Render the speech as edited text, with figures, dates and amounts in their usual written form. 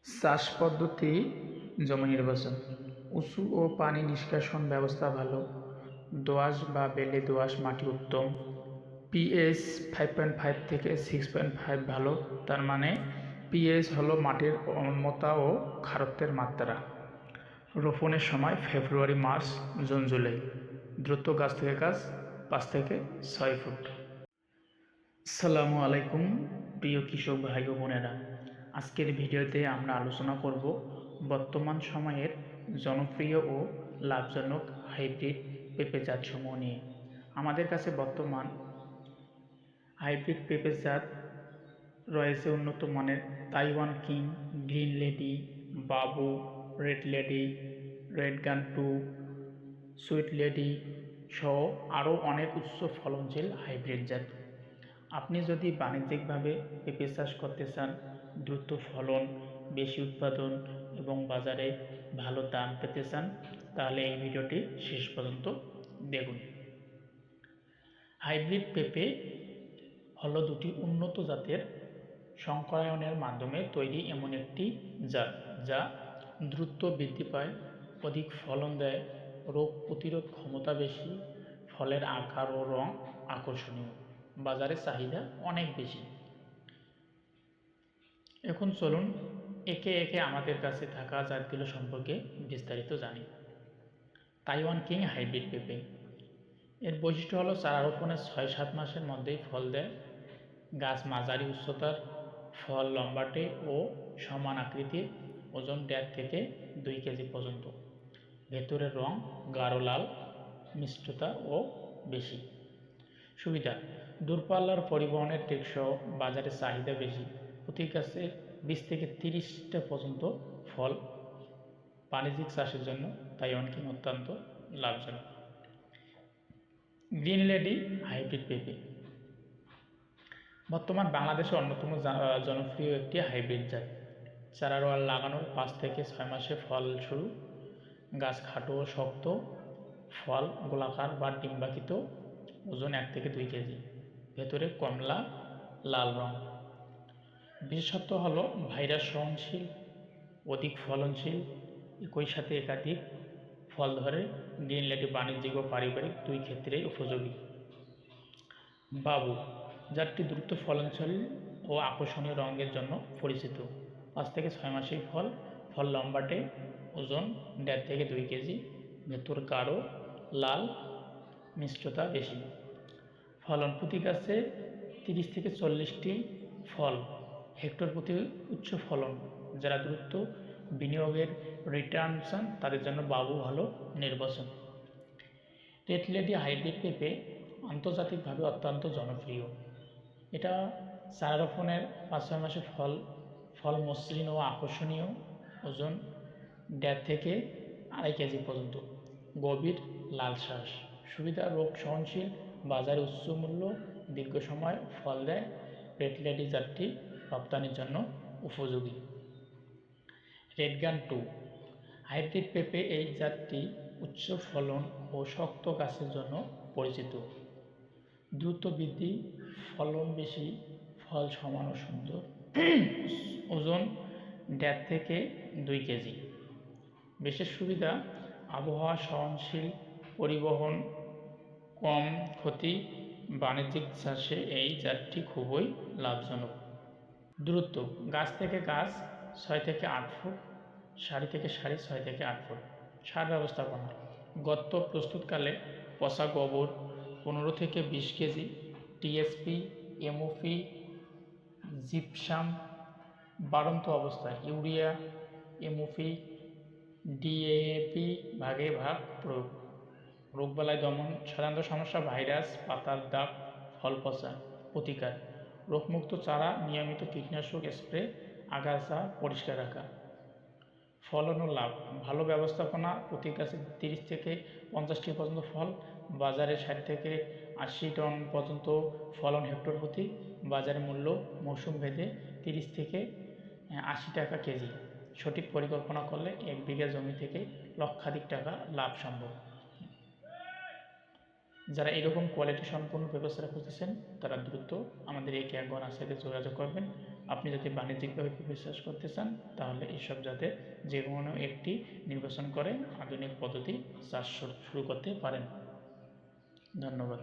চাষ পদ্ধতি, জমি নির্বাচন। উঁচু ও পানি নিষ্কাশন ব্যবস্থা ভালো, দোআঁশ বা বেলে দোআঁশ মাটি উত্তম, পিএইচ 5.5 থেকে 6.5 ভালো, তার মানে পিএইচ হলো মাটির অম্লতা ও খারত্বের মাত্রা। রোপণের সময় ফেব্রুয়ারি, মার্চ, জুন, জুলাই। দ্রুত গাছ থেকে গাছ 5 থেকে 6 ফুট। আসসালামু আলাইকুম প্রিয় কৃষক ভাই ও বোনেরা, আজকের ভিডিওতে আমরা আলোচনা করব বর্তমান সময়ের জনপ্রিয় ও লাভজনক হাইব্রিড পেঁপে জাতসমূহ নিয়ে। আমাদের কাছে বর্তমান হাইব্রিড পেঁপে জাত রয়েছে উন্নত মানের তাইওয়ান কিং, গ্রিন লেডি, বাবু, রেড লেডি, রেড গান 2, সুইট লেডি সহ আরও অনেক উচ্চ ফলনশীল হাইব্রিড জাত। আপনি যদি বাণিজ্যিকভাবে পেঁপে চাষ করতে চান, দ্রুত ফলন, বেশি উৎপাদন এবং বাজারে ভালো দাম পেতে চান, তাহলে এই ভিডিওটি শেষ পর্যন্ত দেখুন। হাইব্রিড পেঁপে হলো দুটি উন্নত জাতের সংকরায়নের মাধ্যমে তৈরি এমন একটি জাত যা দ্রুত বৃদ্ধি পায়, অধিক ফলন দেয়, রোগ প্রতিরোধ ক্ষমতা বেশি, ফলের আকার ও রং আকর্ষণীয়, বাজারে চাহিদা অনেক বেশি। এখন চলুন একে একে আমাদের কাছে থাকা জাতগুলো সম্পর্কে বিস্তারিত জানি। তাইওয়ান কিং হাইব্রিড পেঁপে, এর বৈশিষ্ট্য হলো চারা রোপণের 6-7 মাসের মধ্যেই ফল দেয়, গাছ মাঝারি উচ্চতার, ফল লম্বাটে ও সমান আকৃতির, ওজন 1.5 থেকে 2 কেজি পর্যন্ত, ভেতরের রং গাঢ় লাল, মিষ্টতা ও বেশি। সুবিধা: দূরপাল্লার পরিবহনের টেকসই, বাজারে চাহিদা বেশি, প্রতি গাছে 20 থেকে 30টা পর্যন্ত ফল, বাণিজ্যিক চাষের জন্য তাইওয়ান কিং অত্যন্ত লাভজনক। গ্রিন লেডি হাইব্রিড পেঁপে বর্তমান বাংলাদেশে অন্যতম জনপ্রিয় একটি হাইব্রিড জাত। চারা লাগানোর 5 থেকে 6 মাসে ফল শুরু, গাছ খাটো ও শক্ত, ফল গোলাকার বা ডিম্বাকৃত, ওজন 1 থেকে 2 কেজি, ভেতরে কমলা লাল রং। বিশেষত্ব হলো ভাইরাস সহনশীল, অধিক ফলনশীল, একই সাথে একাধিক ফল ধরে। গ্রিন লেডি বাণিজ্যিক ও পারিবারিক দুই ক্ষেত্রেই উপযোগী। বাবু জাতটি দ্রুত ফলনশীল ও আকর্ষণীয় রঙের জন্য পরিচিত। 5 থেকে 6 মাসেই ফল, ফল লম্বাটে, ওজন 1.5 থেকে 2 কেজি, ভেতর গাঢ় লাল, মিষ্টতা বেশি। ফলন প্রতি গাছে 30 থেকে 40টি ফল, হেক্টর প্রতি উচ্চ ফলন। যারা দ্রুত বিনিয়োগের রিটার্ন চান তাদের জন্য বাবু ভালো নির্বাচন। রেড লেডি হাইব্রিড পেঁপে আন্তর্জাতিকভাবে অত্যন্ত জনপ্রিয়। এটা চারা রোপণের 5-6 মাসে ফল মসৃণ ও আকর্ষণীয়, ওজন 1.5 থেকে 2.5 কেজি পর্যন্ত, গভীর লাল শ্বাস। সুবিধা: রোগ সহনশীল, বাজারে উচ্চ মূল্য, দীর্ঘ সময় ফল দেয়। রেড লেডি জাতটি রপ্তানির জন্য উপযোগী। রেড গান 2 হাইব্রিড পেঁপে, এই জাতটি উচ্চ ফলন ও শক্ত গাছের জন্য পরিচিত। দ্রুত বৃদ্ধি, ফলন বেশি, ফল সমান ও সুন্দর, ওজন 1.5 থেকে 2 কেজি। বিশেষ সুবিধা: আবহাওয়া সহনশীল, পরিবহন কম ক্ষতি, বাণিজ্যিক চাষে এই জাতটি খুবই লাভজনক। দূরত্ব: গাছ থেকে গাছ 6 থেকে 8 ফুট, সারি থেকে সারি 6 থেকে 8 ফুট। সার ব্যবস্থাপনা: গর্ত প্রস্তুতকালে পচা গোবর 15 থেকে 20 কেজি, টিএসপি, এমওপি, জিপসাম। বাড়ন্ত অবস্থায় ইউরিয়া, এমওপি, ডিএপি ভাগে ভাগ প্রয়োগ। রোগবালাই দমন: সাধারণত সমস্যা ভাইরাস, পাতার দাগ, ফল পচা। প্রতিকার: রোগমুক্ত চারা, নিয়মিত কীটনাশক স্প্রে, আগাছা পরিষ্কার রাখা। ফলন ও লাভ: ভালো ব্যবস্থাপনা, প্রতি গাছে 30 থেকে 50টি পর্যন্ত ফল, বাজারে 60 থেকে 80 টন পর্যন্ত ফলন হেক্টর প্রতি, বাজার মূল্য মৌসুম ভেদে 30 থেকে 80 টাকা কেজি। সঠিক পরিকল্পনা করলে 1 বিঘা জমি থেকে লক্ষাধিক টাকা লাভ সম্ভব। যারা এরকম কোয়ালিটি সম্পন্ন পেঁপে চারা খুঁজতেছেন তারা দ্রুত আমাদের এই ক্যাঙ্গন আসাতে যোগাযোগ করবেন। আপনি যদি বাণিজ্যিকভাবে পেঁপে চাষ করতে চান তাহলে এসব জাতের যে কোনো একটি নির্বাচন করে আধুনিক পদ্ধতি চাষ শুরু করতে পারেন। ধন্যবাদ।